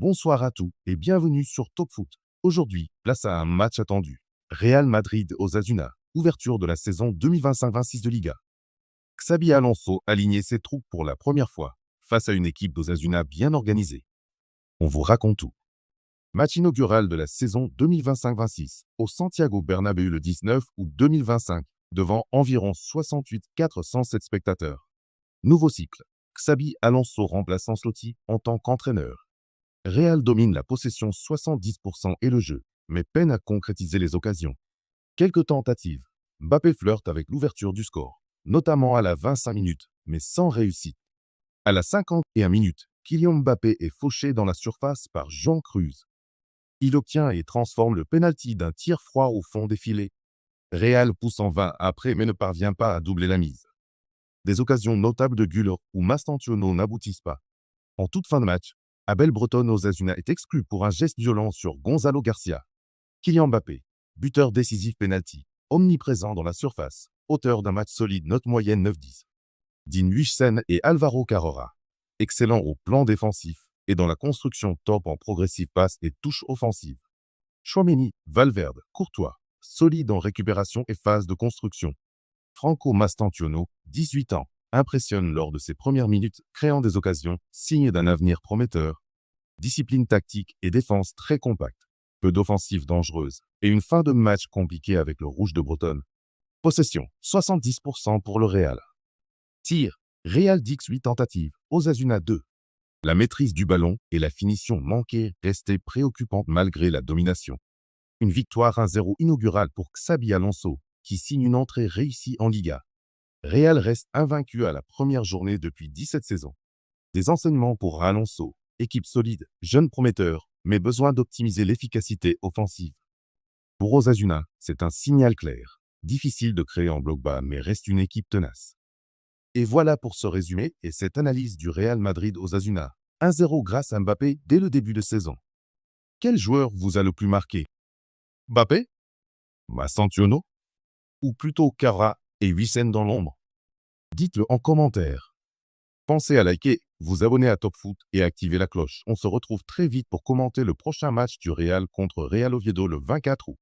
Bonsoir à tous et bienvenue sur Top Foot. Aujourd'hui, place à un match attendu. Real Madrid-Osasuna, ouverture de la saison 2025-26 de Liga. Xabi Alonso alignait ses troupes pour la première fois, face à une équipe d'Osasuna bien organisée. On vous raconte tout. Match inaugural de la saison 2025-26 au Santiago Bernabéu le 19 août 2025, devant environ 68 407 spectateurs. Nouveau cycle. Xabi Alonso remplace Ancelotti en tant qu'entraîneur. Real domine la possession 70% et le jeu, mais peine à concrétiser les occasions. Quelques tentatives. Mbappé flirte avec l'ouverture du score, notamment à la 25 minutes, mais sans réussite. À la 51 minute, Kylian Mbappé est fauché dans la surface par Jean Cruz. Il obtient et transforme le pénalty d'un tir froid au fond des filets. Real pousse en vain après mais ne parvient pas à doubler la mise. Des occasions notables de Güler ou Mastantuono n'aboutissent pas. En toute fin de match, Abel Breton Osasuna est exclu pour un geste violent sur Gonzalo Garcia. Kylian Mbappé, buteur décisif penalty, omniprésent dans la surface, auteur d'un match solide note moyenne 9-10. Dean Huijsen et Alvaro Carrera, excellents au plan défensif et dans la construction top en progressive passe et touche offensive. Tchouaméni, Valverde, Courtois, solide en récupération et phase de construction. Franco Mastantuono, 18 ans, impressionne lors de ses premières minutes, créant des occasions, signe d'un avenir prometteur. Discipline tactique et défense très compacte, peu d'offensives dangereuses et une fin de match compliquée avec le rouge de Bretonne. Possession, 70% pour le Real. Tir, Real 18 tentatives, Osasuna 2. La maîtrise du ballon et la finition manquée restaient préoccupantes malgré la domination. Une victoire 1-0 inaugurale pour Xabi Alonso, qui signe une entrée réussie en Liga. Real reste invaincu à la première journée depuis 17 saisons. Des enseignements pour Alonso, équipe solide, jeune prometteur, mais besoin d'optimiser l'efficacité offensive. Pour Osasuna, c'est un signal clair. Difficile de créer en bloc bas, mais reste une équipe tenace. Et voilà pour ce résumé et cette analyse du Real Madrid-Osasuna. 1-0 grâce à Mbappé dès le début de saison. Quel joueur vous a le plus marqué? Mbappé? Mastantuono? Ou plutôt Carra et Huijsen dans l'ombre? Dites-le en commentaire. Pensez à liker, vous abonner à Top Foot et activer la cloche. On se retrouve très vite pour commenter le prochain match du Real contre Real Oviedo le 24 août.